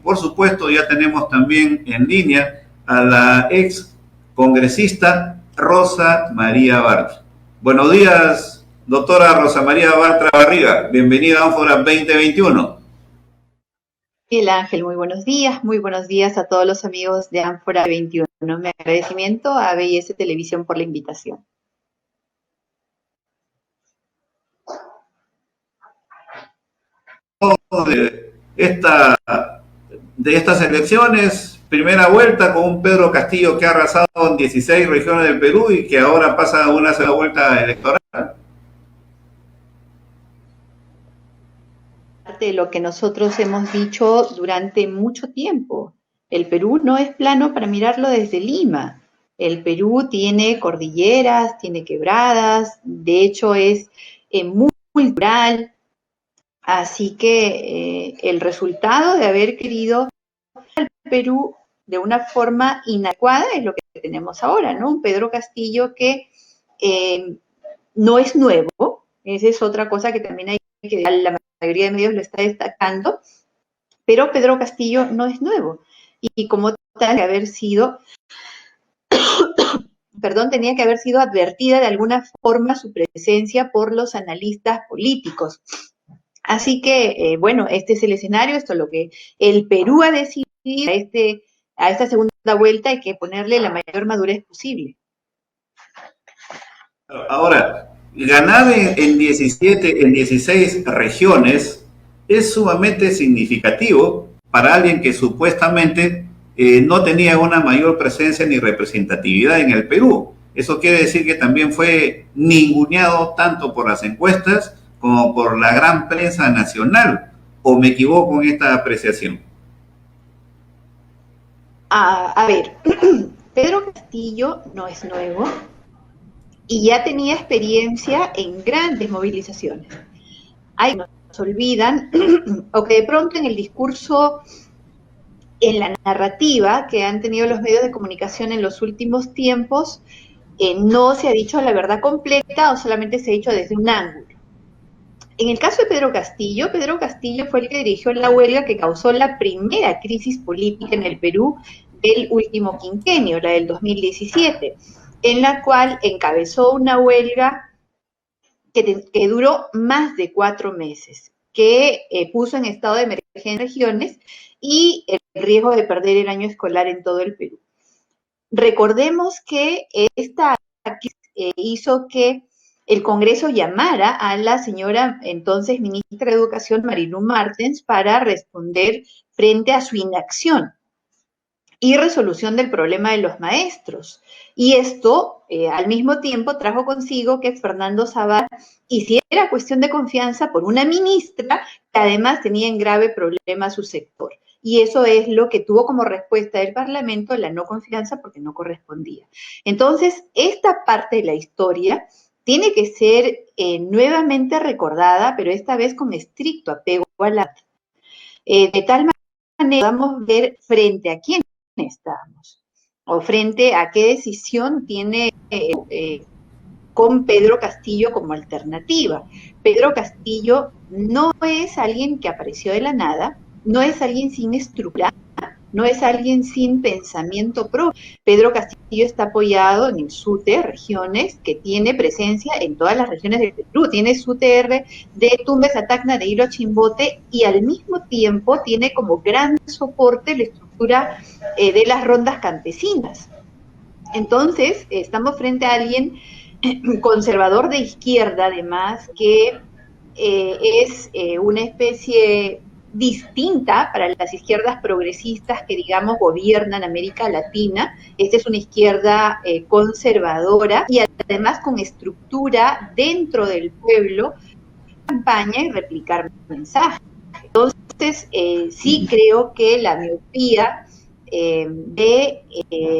por supuesto ya tenemos también en línea a la ex congresista Rosa María Bartra. Buenos días, doctora Rosa María Bartra Barriga, bienvenida a Ánfora 2021. Miguel Ángel, muy buenos días a todos los amigos de Ánfora 21. Mi agradecimiento a BIS Televisión por la invitación. De estas elecciones, primera vuelta con un Pedro Castillo que ha arrasado en 16 regiones del Perú y que ahora pasa a una segunda vuelta electoral. De lo que nosotros hemos dicho durante mucho tiempo, el Perú no es plano para mirarlo desde Lima. El Perú tiene cordilleras, tiene quebradas, de hecho es muy plural. Así que el resultado de haber querido al Perú de una forma inadecuada es lo que tenemos ahora, ¿no? Un Pedro Castillo que no es nuevo, esa es otra cosa que también hay que la mayoría de medios lo está destacando, pero Pedro Castillo no es nuevo y como tal que haber sido tenía que haber sido advertida de alguna forma su presencia por los analistas políticos. Así que, bueno, este es el escenario, esto es lo que el Perú ha decidido a esta segunda vuelta, hay que ponerle la mayor madurez posible. Ahora, ganar en 16 regiones es sumamente significativo para alguien que supuestamente no tenía una mayor presencia ni representatividad en el Perú. Eso quiere decir que también fue ninguneado tanto por las encuestas como por la gran prensa nacional, ¿o me equivoco en esta apreciación? A ver, Pedro Castillo no es nuevo y ya tenía experiencia en grandes movilizaciones. Hay que nos olvidan, o que de pronto en el discurso, en la narrativa que han tenido los medios de comunicación en los últimos tiempos, no se ha dicho la verdad completa o solamente se ha dicho desde un ángulo. En el caso de Pedro Castillo fue el que dirigió la huelga que causó la primera crisis política en el Perú del último quinquenio, la del 2017, en la cual encabezó una huelga que duró más de 4 meses, que puso en estado de emergencia regiones y el riesgo de perder el año escolar en todo el Perú. Recordemos que esta crisis hizo que el Congreso llamara a la señora entonces ministra de Educación, Marilu Martens, para responder frente a su inacción y resolución del problema de los maestros. Y esto, al mismo tiempo, trajo consigo que Fernando Zavala hiciera cuestión de confianza por una ministra que además tenía en grave problema su sector. Y eso es lo que tuvo como respuesta del Parlamento la no confianza porque no correspondía. Entonces, esta parte de la historia tiene que ser nuevamente recordada, pero esta vez con estricto apego a la de tal manera que podamos ver frente a quién estamos o frente a qué decisión tiene con Pedro Castillo como alternativa. Pedro Castillo no es alguien que apareció de la nada, no es alguien sin estructura, no es alguien sin pensamiento propio. Pedro Castillo está apoyado en el SUTE, regiones, que tiene presencia en todas las regiones del Perú. Tiene su TR de Tumbes a Tacna, de Hilo a Chimbote, y al mismo tiempo tiene como gran soporte la estructura de las rondas campesinas. Entonces, estamos frente a alguien conservador de izquierda, además, que es una especie distinta para las izquierdas progresistas que, digamos, gobiernan América Latina. Esta es una izquierda conservadora y además con estructura dentro del pueblo, campaña y replicar mensajes. Entonces, sí creo que la miopía de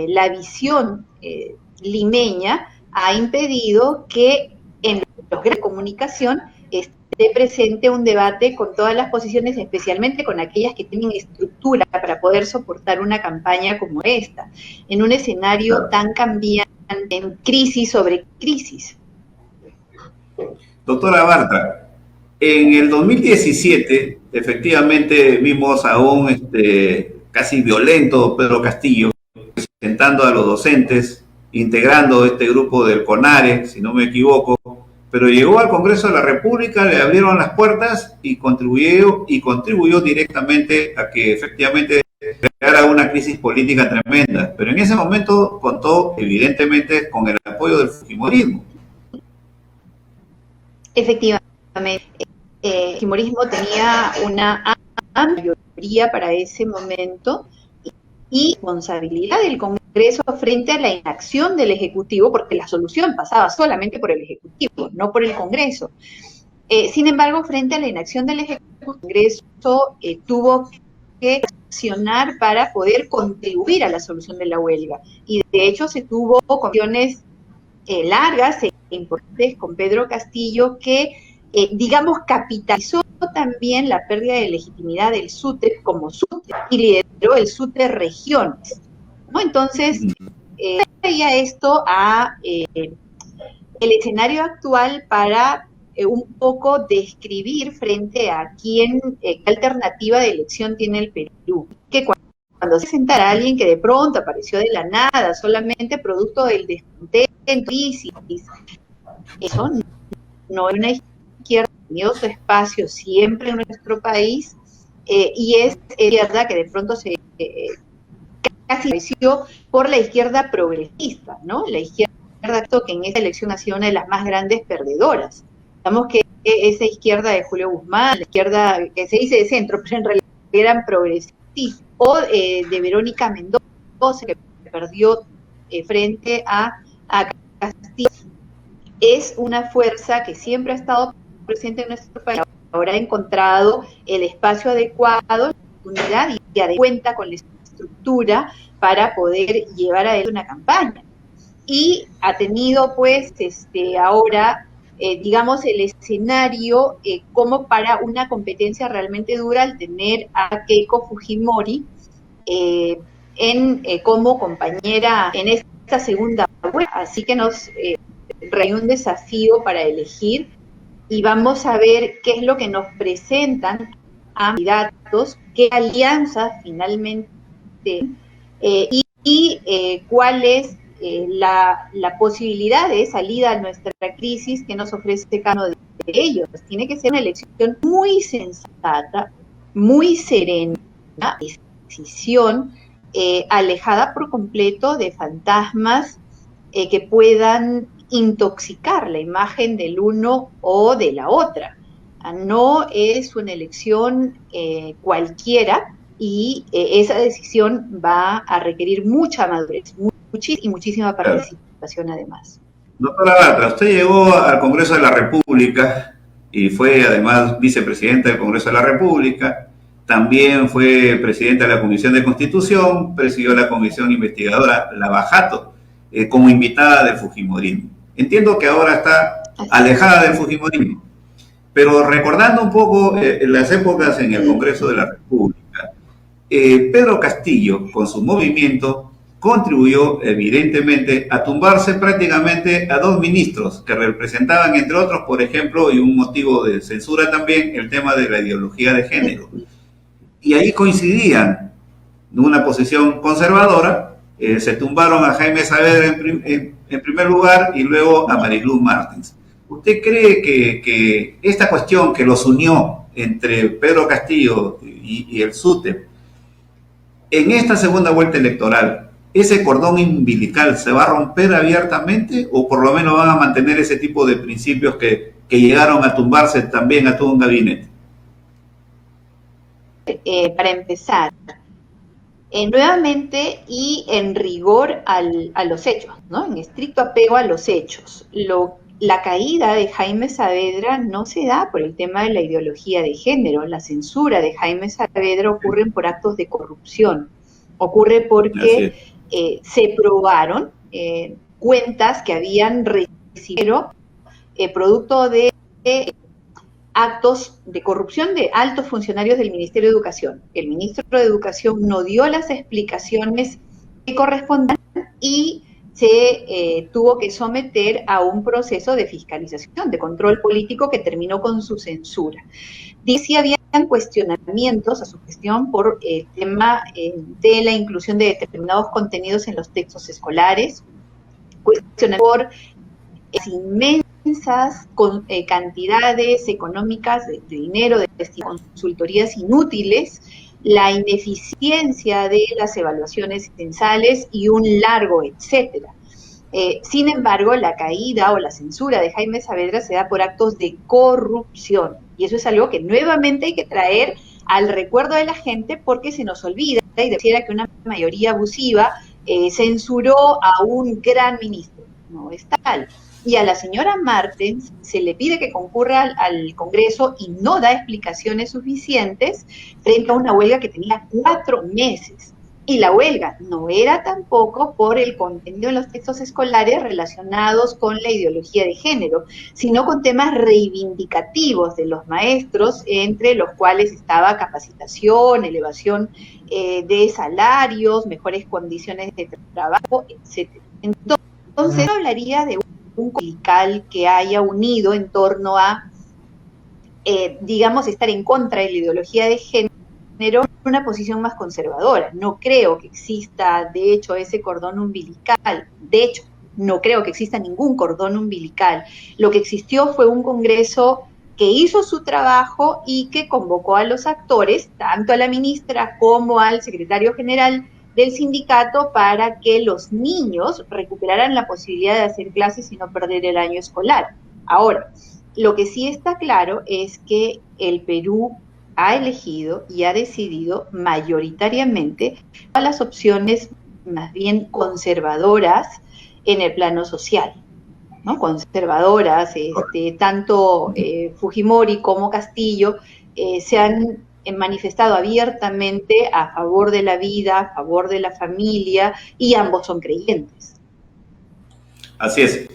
la visión limeña ha impedido que en los medios de comunicación esté presente un debate con todas las posiciones, especialmente con aquellas que tienen estructura para poder soportar una campaña como esta, en un escenario tan cambiante, en crisis sobre crisis. Doctora Bartra, en el 2017 efectivamente vimos a un casi violento Pedro Castillo presentando a los docentes, integrando este grupo del CONARE, si no me equivoco, pero llegó al Congreso de la República, le abrieron las puertas y contribuyó directamente a que efectivamente creara una crisis política tremenda. Pero en ese momento contó evidentemente con el apoyo del fujimorismo. Efectivamente, el fujimorismo tenía una amplia mayoría para ese momento y responsabilidad del Congreso frente a la inacción del Ejecutivo, porque la solución pasaba solamente por el Ejecutivo, no por el Congreso. Sin embargo, frente a la inacción del Ejecutivo, el Congreso tuvo que accionar para poder contribuir a la solución de la huelga. Y de hecho se tuvo comisiones largas e importantes con Pedro Castillo que, digamos, capitalizó también la pérdida de legitimidad del SUTEP como SUTEP y lideró el SUTEP Regiones, ¿no? Entonces, traía esto a el escenario actual para un poco describir frente a qué alternativa de elección tiene el Perú. Que cuando se presentara a alguien que de pronto apareció de la nada, solamente producto del descontento, crisis, eso no es una izquierda, ha tenido su espacio siempre en nuestro país, y es izquierda que de pronto se casi apareció por la izquierda progresista, ¿no? La izquierda que en esa elección ha sido una de las más grandes perdedoras. Digamos que esa izquierda de Julio Guzmán, la izquierda que se dice de centro, pero en realidad eran progresistas, o de Verónica Mendoza, que perdió frente a Castillo, es una fuerza que siempre ha estado presente en nuestro país, ahora ha encontrado el espacio adecuado, la oportunidad y cuenta con la estructura para poder llevar adelante una campaña. Y ha tenido pues ahora digamos el escenario como para una competencia realmente dura al tener a Keiko Fujimori como compañera en esta segunda vuelta. Así que nos trae un desafío para elegir y vamos a ver qué es lo que nos presentan a candidatos, qué alianzas finalmente cuál es la posibilidad de salida a nuestra crisis que nos ofrece cada uno de ellos. Tiene que ser una elección muy sensata, muy serena, decisión alejada por completo de fantasmas que puedan intoxicar la imagen del uno o de la otra. No es una elección cualquiera, y esa decisión va a requerir mucha madurez y muchísima participación además. Doctora Bartra, usted llegó al Congreso de la República y fue además vicepresidenta del Congreso de la República, también fue presidenta de la Comisión de Constitución, presidió la Comisión Investigadora Lavajato como invitada del Fujimorismo. Entiendo que ahora está alejada del Fujimorismo, pero recordando un poco las épocas en el Congreso de la República, Pedro Castillo, con su movimiento, contribuyó evidentemente a tumbarse prácticamente a dos ministros que representaban, entre otros, por ejemplo, y un motivo de censura también, el tema de la ideología de género. Y ahí coincidían en una posición conservadora, se tumbaron a Jaime Saavedra en primer lugar y luego a Mariluz Martins. ¿Usted cree que esta cuestión que los unió entre Pedro Castillo y el SUTEP, en esta segunda vuelta electoral, ese cordón umbilical se va a romper abiertamente o por lo menos van a mantener ese tipo de principios que llegaron a tumbarse también a todo un gabinete? Para empezar, nuevamente y en rigor a los hechos, ¿no? En estricto apego a los hechos. La caída de Jaime Saavedra no se da por el tema de la ideología de género. La censura de Jaime Saavedra ocurre por actos de corrupción. Ocurre porque se probaron cuentas que habían recibido producto de actos de corrupción de altos funcionarios del Ministerio de Educación. El ministro de Educación no dio las explicaciones que correspondían y se tuvo que someter a un proceso de fiscalización, de control político que terminó con su censura. Dice había cuestionamientos a su gestión por el tema de la inclusión de determinados contenidos en los textos escolares, cuestionamientos por las inmensas cantidades económicas de dinero de consultorías inútiles, la ineficiencia de las evaluaciones censales y un largo etcétera. Sin embargo, la caída o la censura de Jaime Saavedra se da por actos de corrupción, y eso es algo que nuevamente hay que traer al recuerdo de la gente, porque se nos olvida y decía que una mayoría abusiva censuró a un gran ministro. No es tal. Y a la señora Martens se le pide que concurra al Congreso y no da explicaciones suficientes frente a una huelga que tenía 4 meses. Y la huelga no era tampoco por el contenido en los textos escolares relacionados con la ideología de género, sino con temas reivindicativos de los maestros, entre los cuales estaba capacitación, elevación de salarios, mejores condiciones de trabajo, etc. Entonces, yo hablaría de un sindical que haya unido en torno a, digamos, estar en contra de la ideología de género, una posición más conservadora. No creo que exista, de hecho, ese cordón umbilical. De hecho, no creo que exista ningún cordón umbilical. Lo que existió fue un Congreso que hizo su trabajo y que convocó a los actores, tanto a la ministra como al secretario general del sindicato, para que los niños recuperaran la posibilidad de hacer clases y no perder el año escolar. Ahora, lo que sí está claro es que el Perú ha elegido y ha decidido mayoritariamente a las opciones más bien conservadoras en el plano social, ¿no? Conservadoras, tanto Fujimori como Castillo se han manifestado abiertamente a favor de la vida, a favor de la familia, y ambos son creyentes. Así es.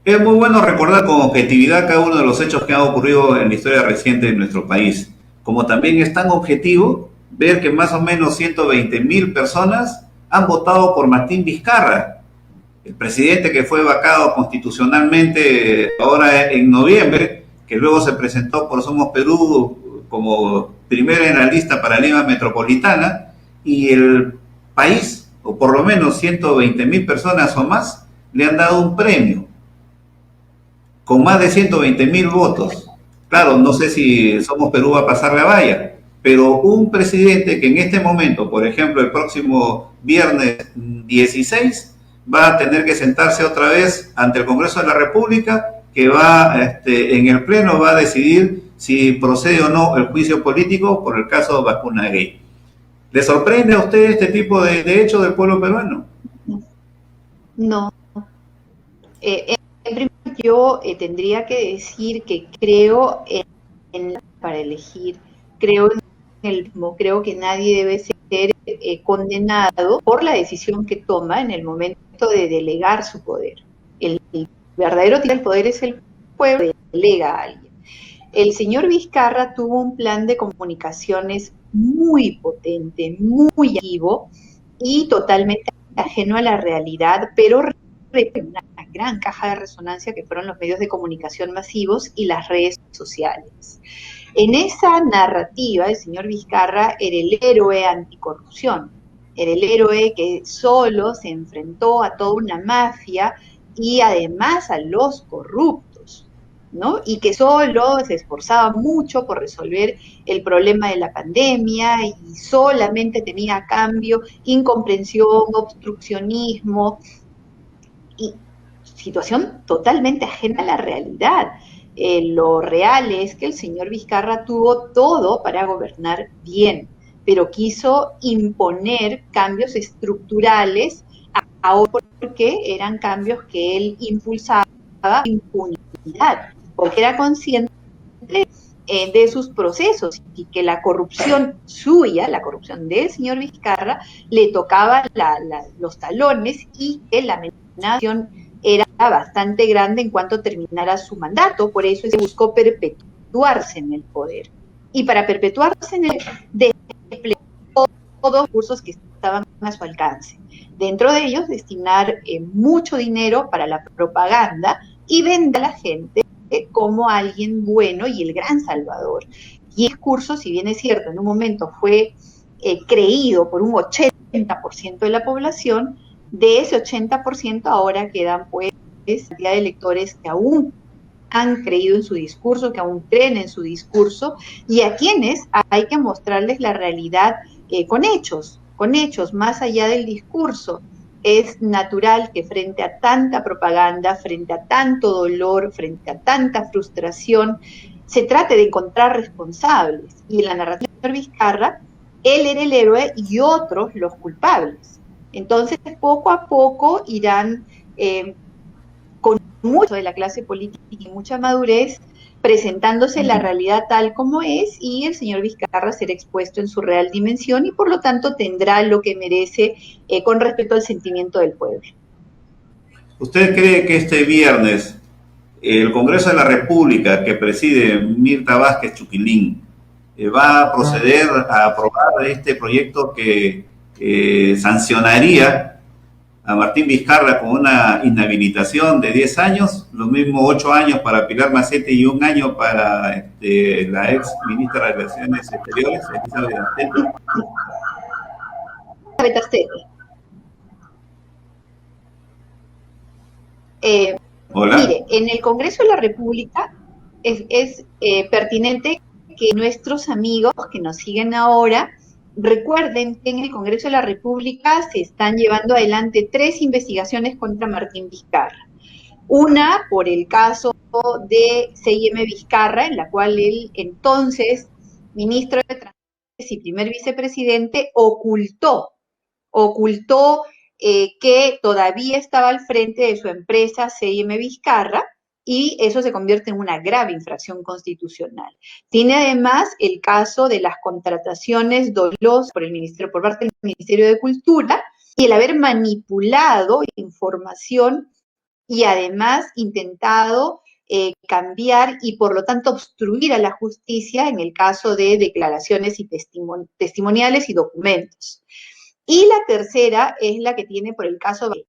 Es muy bueno recordar con objetividad cada uno de los hechos que han ocurrido en la historia reciente de nuestro país. Como también es tan objetivo ver que más o menos 120,000 personas han votado por Martín Vizcarra, el presidente que fue vacado constitucionalmente ahora en noviembre, que luego se presentó por Somos Perú como primero en la lista para Lima Metropolitana, y el país, o por lo menos 120,000 personas o más, le han dado un premio con más de 120,000 votos. Claro, no sé si Somos Perú va a pasar la valla, pero un presidente que en este momento, por ejemplo, el próximo viernes 16, va a tener que sentarse otra vez ante el Congreso de la República, que va, en el Pleno va a decidir si procede o no el juicio político por el caso Vacuna Gay. ¿Le sorprende a usted este tipo de hecho del pueblo peruano? No. En primer lugar, yo tendría que decir que creo para elegir, creo creo que nadie debe ser condenado por la decisión que toma en el momento de delegar su poder. El verdadero titular del poder es el pueblo, que delega a alguien. El señor Vizcarra tuvo un plan de comunicaciones muy potente, muy activo y totalmente ajeno a la realidad, pero una gran caja de resonancia que fueron los medios de comunicación masivos y las redes sociales. En esa narrativa, el señor Vizcarra era el héroe anticorrupción, era el héroe que solo se enfrentó a toda una mafia y además a los corruptos, ¿no? Y que solo se esforzaba mucho por resolver el problema de la pandemia y solamente tenía a cambio incomprensión, obstruccionismo y situación totalmente ajena a la realidad. Lo real es que el señor Vizcarra tuvo todo para gobernar bien, pero quiso imponer cambios estructurales porque eran cambios que él impulsaba impunidad, porque era consciente de sus procesos y que la corrupción suya, la corrupción del señor Vizcarra, le tocaba los talones y que la amenaza era bastante grande en cuanto terminara su mandato. Por eso se buscó perpetuarse en el poder. Y para perpetuarse en el desplegó todos los recursos que estaban a su alcance. Dentro de ellos, destinar mucho dinero para la propaganda y vender a la gente como alguien bueno y el gran salvador. Y el discurso, si bien es cierto, en un momento fue creído por un 80% de la población, de ese 80% ahora quedan pues cantidad de electores que aún han creído en su discurso, que aún creen en su discurso, y a quienes hay que mostrarles la realidad con hechos, más allá del discurso. Es natural que frente a tanta propaganda, frente a tanto dolor, frente a tanta frustración, se trate de encontrar responsables. Y en la narrativa de Vizcarra, él era el héroe y otros los culpables. Entonces, poco a poco irán con mucho de la clase política y mucha madurez, presentándose la realidad tal como es, y el señor Vizcarra será expuesto en su real dimensión y por lo tanto tendrá lo que merece con respecto al sentimiento del pueblo. ¿Usted cree que este viernes el Congreso de la República, que preside Mirta Vázquez Chuquilín, va a proceder a aprobar este proyecto que sancionaría a Martín Vizcarra con una inhabilitación de 10 años, lo mismo 8 años para Pilar Macetti y 1 año para la ex ministra de Relaciones Exteriores, Elizabeth Astetti? Mire, en el Congreso de la República es pertinente que nuestros amigos que nos siguen ahora recuerden que en el Congreso de la República se están llevando adelante 3 investigaciones contra Martín Vizcarra. Una por el caso de C.I.M. Vizcarra, en la cual el entonces ministro de Transportes y primer vicepresidente ocultó que todavía estaba al frente de su empresa C.I.M. Vizcarra, y eso se convierte en una grave infracción constitucional. Tiene además el caso de las contrataciones dolosas por parte del Ministerio de Cultura y el haber manipulado información y además intentado cambiar y por lo tanto obstruir a la justicia en el caso de declaraciones y testimoniales y documentos. Y la tercera es la que tiene por el caso de...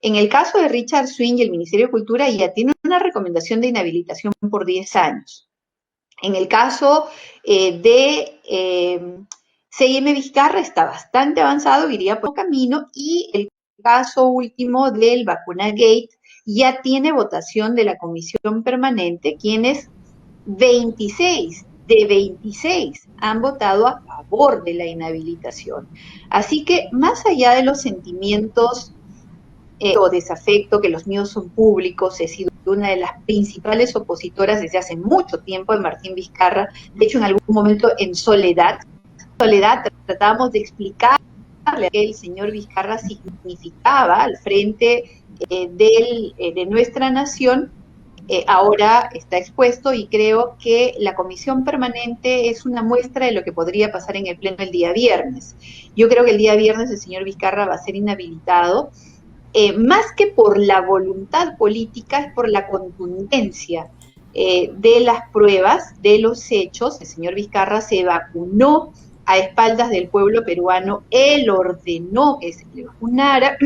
En el caso de Richard Swing y el Ministerio de Cultura ya tiene una recomendación de inhabilitación por 10 años. En el caso de C.I.M. Vizcarra está bastante avanzado, iría por camino, y el caso último del Vacunagate ya tiene votación de la Comisión Permanente, quienes 26 de 26 han votado a favor de la inhabilitación. Así que más allá de los sentimientos o desafecto, que los míos son públicos, he sido una de las principales opositoras desde hace mucho tiempo de Martín Vizcarra, de hecho en algún momento en soledad tratábamos de explicarle que el señor Vizcarra significaba al frente de nuestra nación. Ahora está expuesto y creo que la comisión permanente es una muestra de lo que podría pasar en el pleno el día viernes. Yo creo que el día viernes el señor Vizcarra va a ser inhabilitado, más que por la voluntad política, es por la contundencia de las pruebas, de los hechos. El señor Vizcarra se vacunó a espaldas del pueblo peruano, él ordenó que se le vacunara,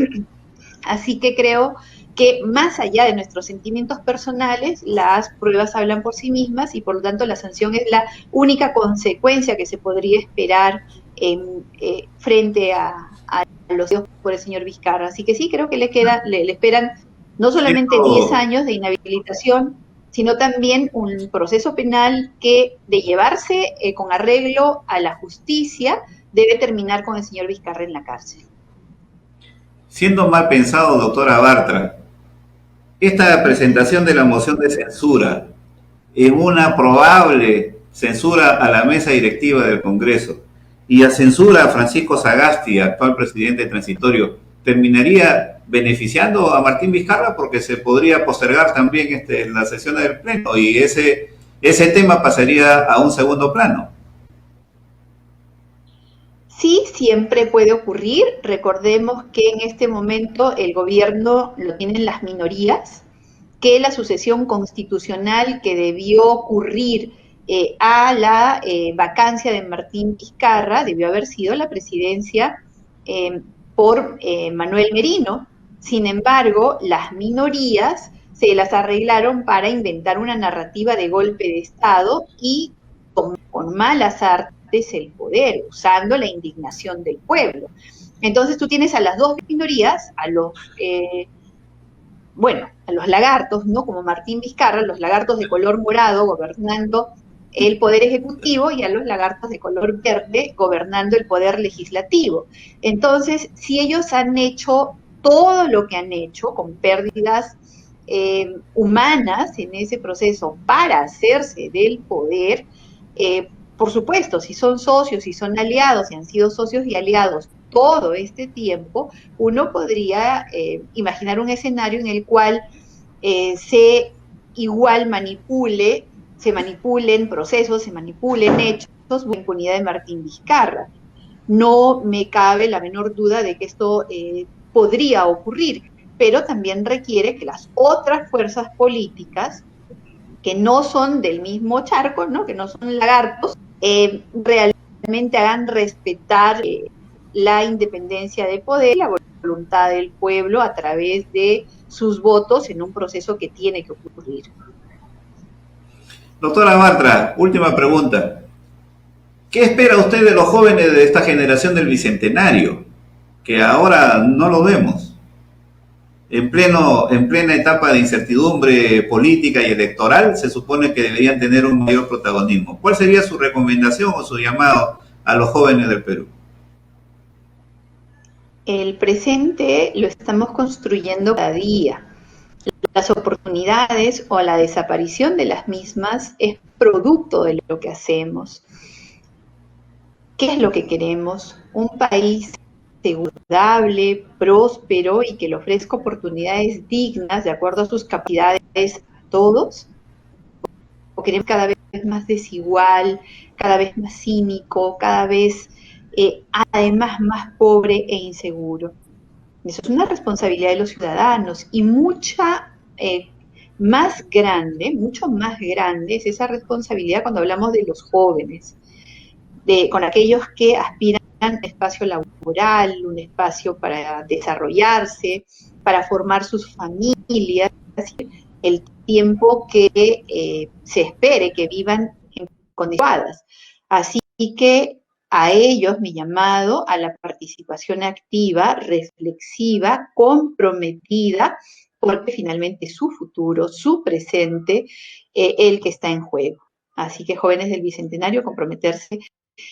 así que creo que más allá de nuestros sentimientos personales, las pruebas hablan por sí mismas y por lo tanto la sanción es la única consecuencia que se podría esperar frente a los hechos por el señor Vizcarra. Así que sí, creo que le esperan no solamente 10 años de inhabilitación, sino también un proceso penal que, de llevarse con arreglo a la justicia, debe terminar con el señor Vizcarra en la cárcel. Siendo mal pensado, doctora Bartra, esta presentación de la moción de censura es una probable censura a la mesa directiva del Congreso y la censura a Francisco Sagasti, actual presidente transitorio, terminaría beneficiando a Martín Vizcarra porque se podría postergar también la sesión del Pleno y ese tema pasaría a un segundo plano. Sí, siempre puede ocurrir. Recordemos que en este momento el gobierno lo tienen las minorías, que la sucesión constitucional que debió ocurrir a la vacancia de Martín Vizcarra debió haber sido la presidencia por Manuel Merino. Sin embargo, las minorías se las arreglaron para inventar una narrativa de golpe de Estado y con con malas artes el poder, usando la indignación del pueblo. Entonces tú tienes a las dos minorías, a los lagartos, ¿no? Como Martín Vizcarra, los lagartos de color morado gobernando el poder ejecutivo y a los lagartos de color verde gobernando el poder legislativo. Entonces, si ellos han hecho todo lo que han hecho, con pérdidas humanas en ese proceso para hacerse del poder, por supuesto, si son socios, si son aliados, si han sido socios y aliados todo este tiempo, uno podría imaginar un escenario en el cual se manipulen procesos, se manipulen hechos, la impunidad de Martín Vizcarra. No me cabe la menor duda de que esto podría ocurrir, pero también requiere que las otras fuerzas políticas, que no son del mismo charco, ¿no? Que no son lagartos, realmente hagan respetar la independencia de poder, la voluntad del pueblo a través de sus votos en un proceso que tiene que ocurrir. Doctora Bartra, última pregunta. ¿Qué espera usted de los jóvenes de esta generación del Bicentenario? Que ahora no lo vemos. En plena etapa de incertidumbre política y electoral, se supone que deberían tener un mayor protagonismo. ¿Cuál sería su recomendación o su llamado a los jóvenes del Perú? El presente lo estamos construyendo cada día. Las oportunidades o la desaparición de las mismas es producto de lo que hacemos. ¿Qué es lo que queremos? Un país saludable, próspero y que le ofrezca oportunidades dignas de acuerdo a sus capacidades a todos. ¿O queremos cada vez más desigual, cada vez más cínico, cada vez además más pobre e inseguro? Eso es una responsabilidad de los ciudadanos y mucho más grande es esa responsabilidad cuando hablamos de los jóvenes, con aquellos que aspiran a un espacio laboral, un espacio para desarrollarse, para formar sus familias, el tiempo que se espere que vivan en condiciones adecuadas. Así que a ellos mi llamado a la participación activa, reflexiva, comprometida, porque finalmente su futuro, su presente, el que está en juego. Así que jóvenes del Bicentenario, comprometerse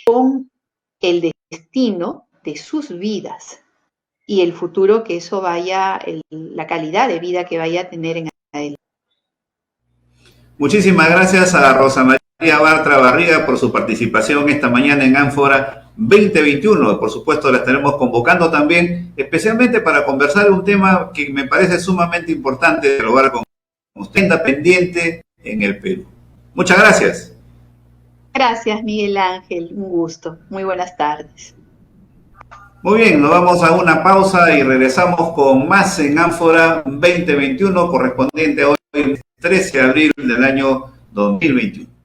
con el destino de sus vidas y el futuro que eso vaya, la calidad de vida que vaya a tener en adelante. Muchísimas gracias a Rosa María Bartra Barriga por su participación esta mañana en Ánfora 2021. Por supuesto, la estaremos convocando también, especialmente para conversar un tema que me parece sumamente importante dialogar con usted, independiente en el Perú. Muchas gracias. Gracias, Miguel Ángel. Un gusto. Muy buenas tardes. Muy bien, nos vamos a una pausa y regresamos con más en Ánfora 2021, correspondiente a hoy, 13 de abril del año 2021.